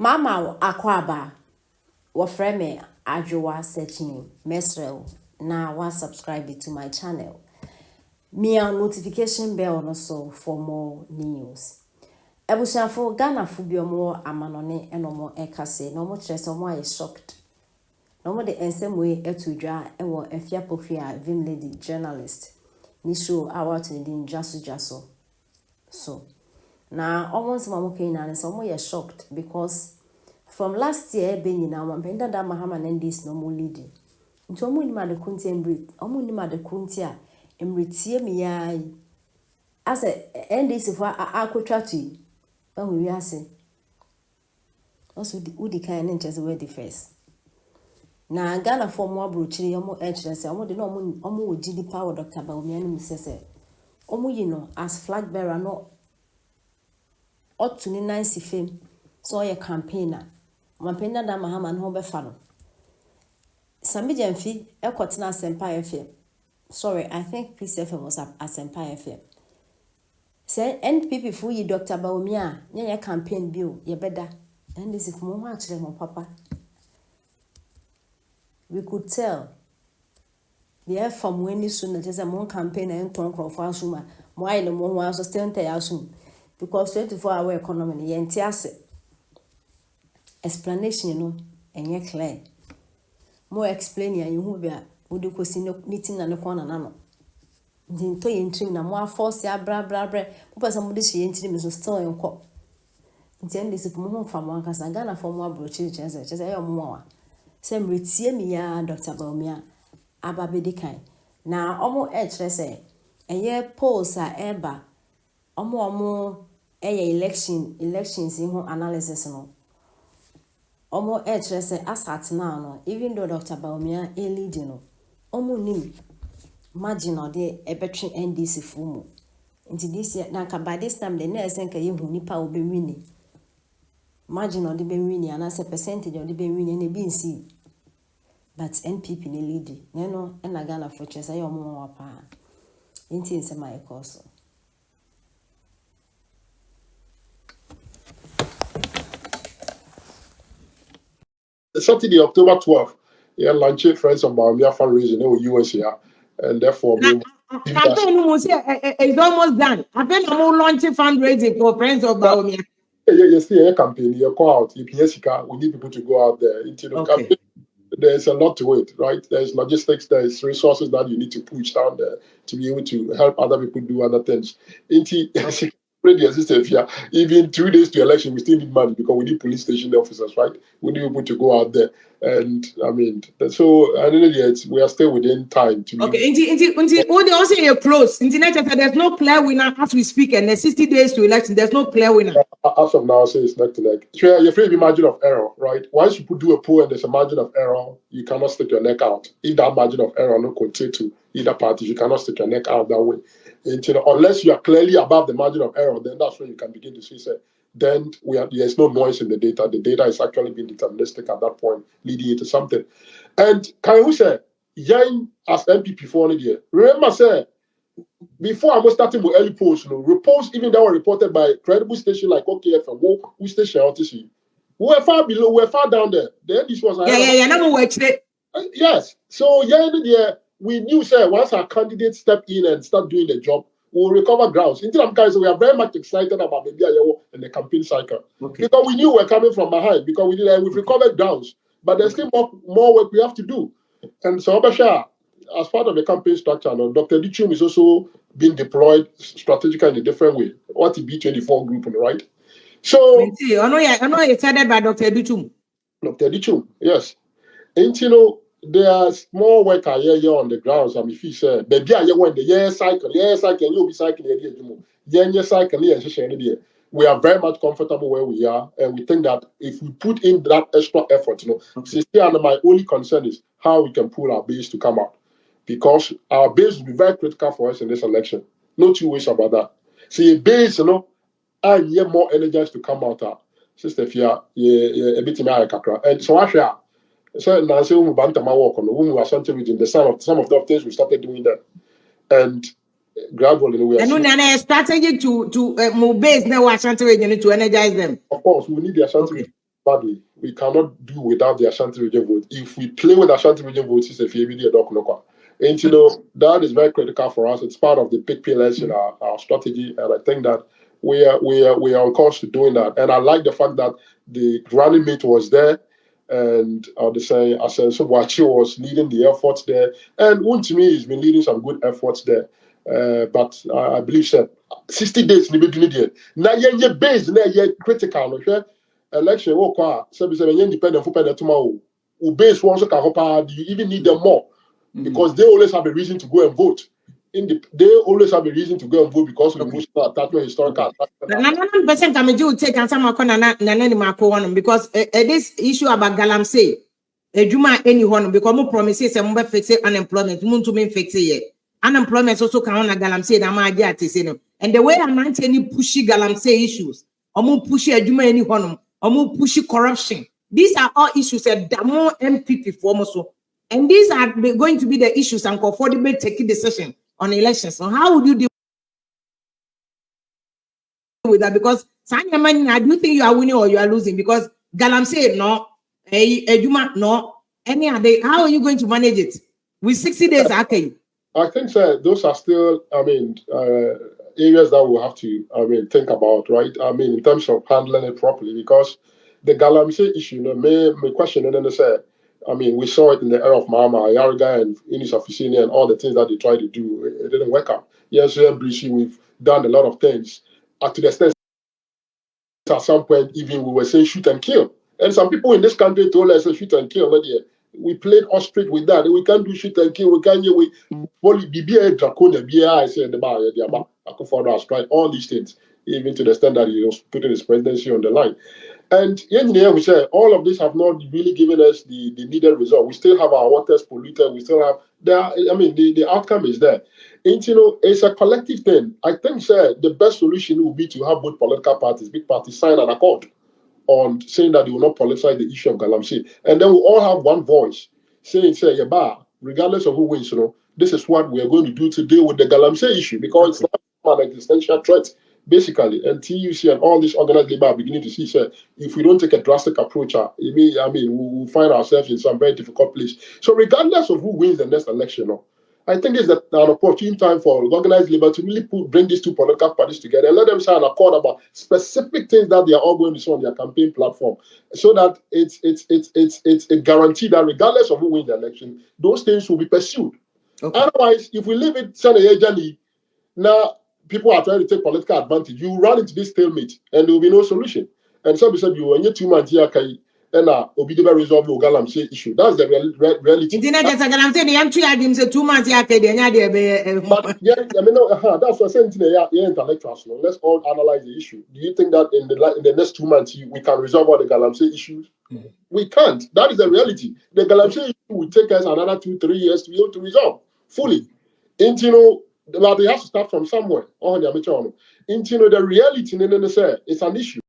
Mama akwaba wafrɛ me adwowa searching mesrel na wa subscribe to my channel. Mia notification bell no so for more news. Ebusuafo Ghana fo bi omo amanone enomo ekase no mo kyerɛ sɛ mo aye shocked. No mo de ensem we etudwa ewo efia pokria vim lady journalist. Ni show awat ni din jaso. So na almost mama na so mo ye shocked because from last year be nyina mo penda da mahama nandis no mo leading. Nti omo ni ma de kunti embrit, omo ni ma de kunti a emritie mi yai. As a ndc for akotwa tu. When we are saying also the kind of interest where the first. Na Ghana for more brochiri omo entrance omo de no omo wogi di power Dr. Bawumia no sese. Omo yi no as flag bearer no ought to ni nice fame so your campaigner. Mampenda da mahama no be fa no. Sami Jemfi ekotena Asempa FM. Sorry, I think PCFM was Asempa FM. Say NPP for you Dr. Bawumia your campaign bill ye better. And this if mo actually mo papa. We could tell the from when this soon there's a more campaign and ton crop for suma. Why the more was still tell soon. Because 24-hour economy ye entiase. Explanation you know and ye clear. More explaining and you who be would you see no meeting and no corner nano. Dinto yentrim na mo force ya bra papa somebody she yentrim so still en ko ntien this for mo fa mo anka Ghana for mo abrochi chese ya mo wa se mretie mi ya Dr. Bawumia ababedi kan na omo kire se eye polls a eba omo elections ho analysis no omo kire se asat now no even though Dr. Bawumia e lead no omo nim margin or the ebetri NDC fumu. Into this year, now by this time the nurse and you who nipa will be winning. Margin or the be winning, and as a percentage of the be winning, and be see. But NPP ne lead. No, and I Ghana for chess, I am more pa. Into is my course. Saturday, October 12th, yeah, launching Friends of Bawumia fundraising in US here, and therefore, campaign is almost done. I think I'm launching fundraising for Friends of Bawumia. Yeah, see a campaign. You call out. We need people to go out there. Campaign, there's a lot to it, right? There's logistics, there's resources that you need to push down there to be able to help other people do other things. Even 2 days to election, we still need money because we need police station officers, right? We need people to go out there. And I mean, so I don't know yet, we are still within time to okay, what they also you're close. There's no clear winner as we speak, and there's 60 days to election, there's no clear winner. As of now, say it's neck to neck. You're afraid of the margin of error, right? Once you do a poll and there's a margin of error, you cannot stick your neck out. If that margin of error no continue to either party, you cannot stick your neck out that way. And, unless you are clearly above the margin of error, then that's when you can begin to see, say, then there's no noise in the data. The data is actually being deterministic at that point, leading into something. And can you say, Yang as NPP for only year? Remember, say, before I was starting with early polls, reports even that were reported by credible stations like OKFM, who station RTC, we were far below, we were far down there. Then this was yes. So we knew, sir, once our candidates step in and start doing the job, we'll recover grounds. Until I'm guys, we are very much excited about the and the campaign cycle. Okay. Because we knew we're coming from behind, because we've recovered grounds. But there's still more work we have to do. And so as part of the campaign structure, Dr. Dichum is also being deployed strategically in a different way. What the B24 group, right? So I know you said that by Dr. Dichum. Dr. Dichum, yes. And there's more work I hear on the grounds. I mean, if you say, baby, I want the cycle, you'll be cycling, cycle, we are very much comfortable where we are, and we think that if we put in that extra effort, my only concern is how we can pull our base to come out, because our base will be very critical for us in this election. No two ways about that. See, a base, I hear more energized to come out. Sister, if you are a bit and so I so now say we bantama work on when we were something within the some of the things we started doing that, and gradually we are. And a strategy to move base now Ashanti region to energize them. Of course, we need the Ashanti badly. We cannot do without the Ashanti region vote. If we play with Ashanti region votes, it's a doc. And that is very critical for us. It's part of the big pillars in our strategy, and I think that we are on course to doing that. And I like the fact that the running mate was there, and the say Asenso Wachi was leading the efforts there, and to me he's been leading some good efforts there. But I believe that 60 days in the now you're based now you're critical. Election wo kwa say independent for tomorrow. Base one so you even need them more because they always have a reason to go and vote. They always have a reason to go and vote because of emotional attachment, historical attachment. Percent will take and some because this issue about Galamsey, Juma anyone because more promises and fix unemployment, moon to me fix it. Unemployment also can on a Galamsey, and the way I'm not any pushy Galamsey issues, or more pushy a Juma anyone, or more pushy corruption. These are all issues that more NPP for so. And these are going to be the issues and comfortable taking decision on elections. So how would you deal with that? Because I do think you are winning or you are losing because Galamsey no, Ejuma no, any other. How are you going to manage it with 60 days? Okay. I think those are still, areas that we'll have to, think about, right? In terms of handling it properly, because the Galamsey issue, my question, and then they say, we saw it in the era of Mahama, Yarga, and Inis Afisini, and all the things that they tried to do. It didn't work out. Yes, we've done a lot of things. To the extent, at some point, even we were saying shoot and kill. And some people in this country told us shoot and kill. We played ostrich with that. We can't do shoot and kill. We can't BBA Draconia, BI said the bar, strike, all these things, even to the extent that he was putting his presidency on the line. And we say all of this have not really given us the needed result. We still have our waters polluted. We still have the outcome is there. And it's a collective thing. I think the best solution would be to have both political parties, big parties, sign an accord on saying that they will not politicize the issue of Galamsey. And then we all have one voice saying, regardless of who wins, this is what we are going to do to deal with the Galamsey issue because it's not an existential threat. Basically, and TUC and all these organized labor are beginning to see, if we don't take a drastic approach, we will find ourselves in some very difficult place. So regardless of who wins the next election, I think it's an opportune time for organized labor to really bring these two political parties together and let them sign an accord about specific things that they are all going to say on their campaign platform, so that it's a guarantee that regardless of who wins the election, those things will be pursued. Okay. Otherwise, if we leave it, now people are trying to take political advantage, you run into this stalemate and there will be no solution. And some said you only 2 months here, and Obidiba resolve the Galamsey issue. That's the reality. Galamsey 2 months here, but that's what I'm saying. Intellectuals. Let's all analyze the issue. Do you think that in the next 2 months we can resolve all the Galamsey issues? Mm-hmm. We can't. That is the reality. The Galamsey issue will take us another 2-3 years to be able to resolve fully. And but they have to start from somewhere. The reality, it's an issue.